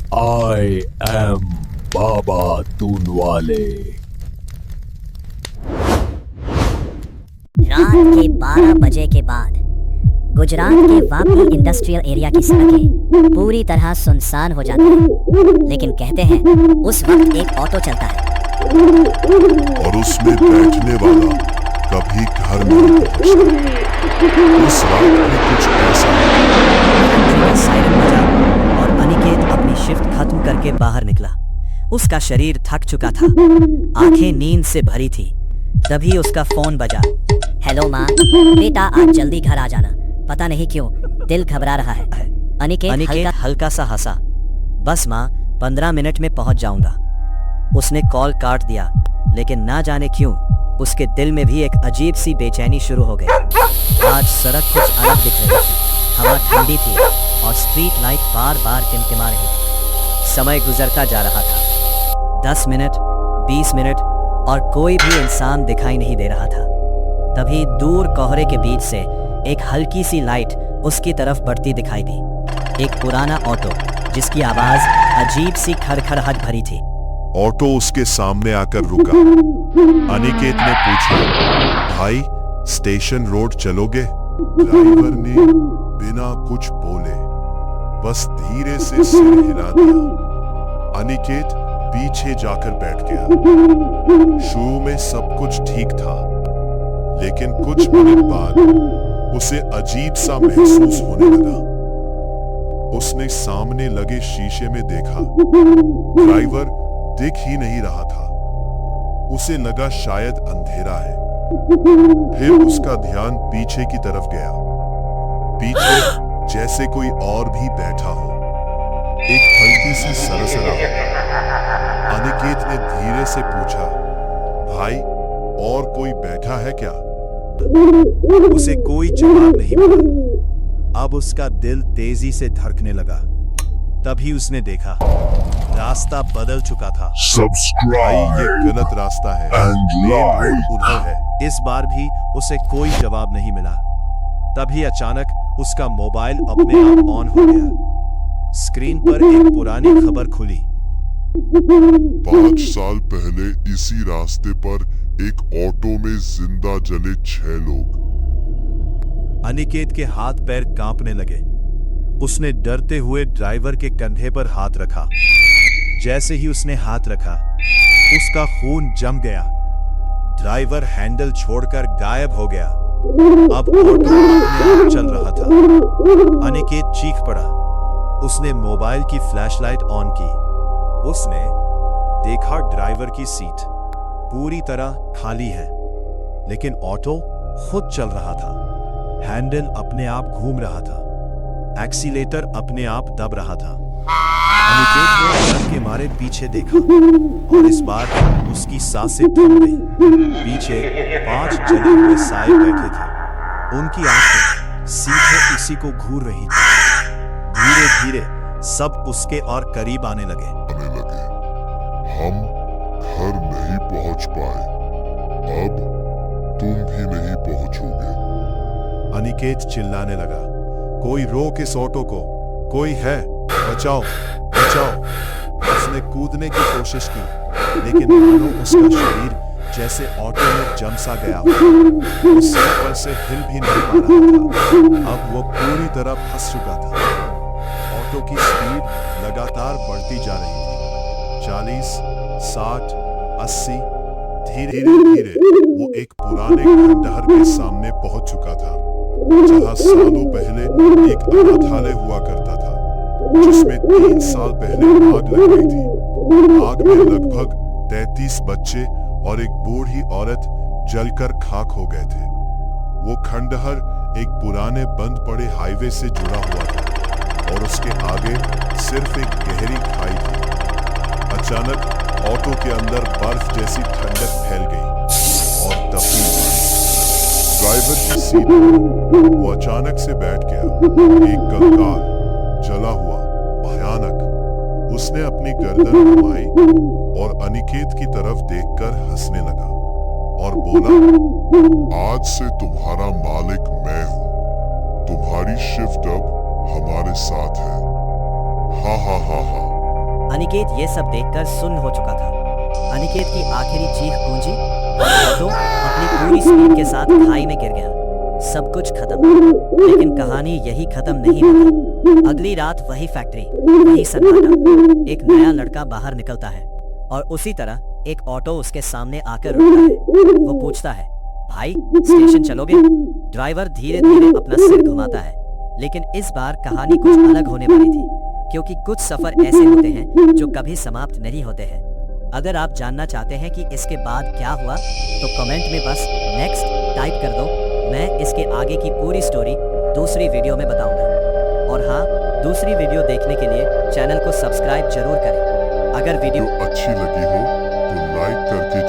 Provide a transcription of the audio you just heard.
I am बाबा तूनवाले। रात के 12 बजे के बाद गुजरात के वापी इंडस्ट्रियल एरिया की सड़कें पूरी तरह सुनसान हो जाती हैं। लेकिन कहते हैं उस वक्त एक ऑटो चलता है और उसमें बैठने वाला कभी घर नहीं पहुंचता। उस रात में कुछ ऐसा सायरन बजा और अनिकेत अपनी शिफ्ट खत्म करके बाहर निकला। उसका शरीर थक चुका था, आंखें नींद से भरी थी। तभी उसका फोन बजा। हेलो माँ, बेटा आज जल्दी घर आ जाना, पता नहीं क्यों दिल घबरा रहा है। अनिकेत हल्का सा हंसा। बस माँ, 15 मिनट में पहुंच जाऊंगा। उसने कॉल काट दिया, लेकिन ना जाने क्यों उसके दिल में भी एक अजीब सी बेचैनी शुरू हो गई। आज सड़क कुछ अलग दिख रही थी, हवा ठंडी थी और स्ट्रीट लाइट बार बार टिमटिमा रही थी। समय गुजरता जा रहा था, 10 मिनट, 20 मिनट और कोई भी इंसान दिखाई नहीं दे रहा था। तभी दूर कोहरे के बीच से एक हल्की सी लाइट उसकी तरफ बढ़ती दिखाई दी। एक पुराना ऑटो जिसकी आवाज अजीब सी खड़खड़ाहट भरी थी। ऑटो उसके सामने आकर रुका। अनिकेत ने पूछा, भाई स्टेशन रोड चलोगे? ड्राइवर ने बिना कुछ बोले बस धीरे से सिर हिला दिया। अनिकेत पीछे जाकर बैठ गया। शुरू में सब कुछ ठीक था, लेकिन कुछ मिनट बाद उसे अजीब सा महसूस होने लगा। उसने सामने लगे शीशे में देखा, ड्राइवर दिख ही नहीं रहा था। उसे लगा शायद अंधेरा है। फिर उसका ध्यान पीछे की तरफ गया। पीछे जैसे कोई और भी बैठा हो, एक हल्की सी सरसराहट। अनिकेत ने धीरे से पूछा, भाई और कोई बैठा है क्या? उसे कोई जवाब नहीं मिला। अब उसका दिल तेजी से धड़कने लगा। तभी उसने देखा रास्ता बदल चुका था। सब्सक्राइब, ये गलत रास्ता है। मेन रोड उधर है। इस बार भी उसे कोई जवाब नहीं मिला। तभी अचानक उसका मोबाइल अपने आप ऑन हो गया। स्क्रीन पर एक पुरानी खबर खुली। 5 साल पहले इसी रास्ते पर एक ऑटो में जिंदा जले 6 लोग। अनिकेत के हाथ पैर कांपने लगे। उसने डरते हुए ड्राइवर के कंधे पर हाथ रखा। जैसे ही उसने हाथ रखा, उसका खून जम गया। ड्राइवर हैंडल छोड़कर गायब हो गया। अब ऑटो अपने आप चल रहा था। अनिकेत चीख पड़ा। उसने मोबाइल की फ्लैशलाइट ऑन की। उसने देखा ड्राइवर की सीट पूरी तरह खाली है, लेकिन ऑटो खुद चल रहा था। हैंडल अपने आप घूम रहा था। एक्सीलेटर अपने आप दब रहा था। अनिकेत ने डर के मारे पीछे देखा और इस बार उसकी सांसें थम गई। पीछे 5 जले हुए साए बैठे थे। उनकी आंखें सीधे उसी को घूर रही थी। धीरे धीरे सब उसके और करीब आने लगे। हम घर नहीं पहुंच पाए, अब तुम भी नहीं पहुंचोगे। अनिकेत चिल्लाने लगा, कोई रोक इस ऑटो को, कोई है, बचाओ बचाओ। उसने कूदने की कोशिश की, लेकिन मानो उसका शरीर जैसे ऑटो में जम सा गया हो। वो सीट पर से हिल भी नहीं पा रहा था। अब वो पूरी तरह फंस चुका था। ऑटो की स्पीड लगातार बढ़ती जा रही थी। 40, 60, 80। धीरे धीरे वो एक पुराने खंडहर के सामने पहुंच चुका था, जहां सालों पहले एक अनाथालय हुआ करता था, जिसमें 3 साल पहले आग लग गई थी। आग में लगभग 33 बच्चे और एक बूढ़ी औरत जलकर खाक हो गए थे। वो खंडहर एक पुराने बंद पड़े हाईवे से जुड़ा हुआ था और उसके आगे सिर्फ एक गहरी खाई थी। अचानक ऑटो के अंदर बर्फ जैसी ठंडक फैल गई और तभी ड्राइवर की सीट पर वो अचानक से बैठ गया, एक कंकाल, जला हुआ, भयानक। उसने अपनी गर्दन घुमाई और अनिकेत की तरफ देखकर हंसने लगा और बोला, आज से तुम्हारा मालिक मैं हूं। तुम्हारी शिफ्ट अब हमारे साथ है। हा हा हा हा। अनिकेत ये सब देखकर सुन्न हो चुका था। अनिकेत की आखिरी चीख गूंजी और ऑटो अपनी पूरी स्पीड के साथ खाई में गिर गया। सब कुछ खत्म। लेकिन कहानी यही खत्म नहीं होती। अगली रात वही फैक्ट्री, वही सन्नाटा। एक नया लड़का बाहर निकलता है और उसी तरह एक ऑटो उसके सामने आकर रुकता है। वो पूछता है, भाई स्टेशन चलोगे? ड्राइवर धीरे धीरे अपना सिर घुमाता है। लेकिन इस बार कहानी कुछ अलग होने वाली थी, क्योंकि कुछ सफर ऐसे होते हैं जो कभी समाप्त नहीं होते हैं। अगर आप जानना चाहते हैं कि इसके बाद क्या हुआ तो कमेंट में बस नेक्स्ट टाइप कर दो। मैं इसके आगे की पूरी स्टोरी दूसरी वीडियो में बताऊंगा। और हाँ, दूसरी वीडियो देखने के लिए चैनल को सब्सक्राइब जरूर करें। अगर वीडियो अच्छी लगी हो तो लाइक करके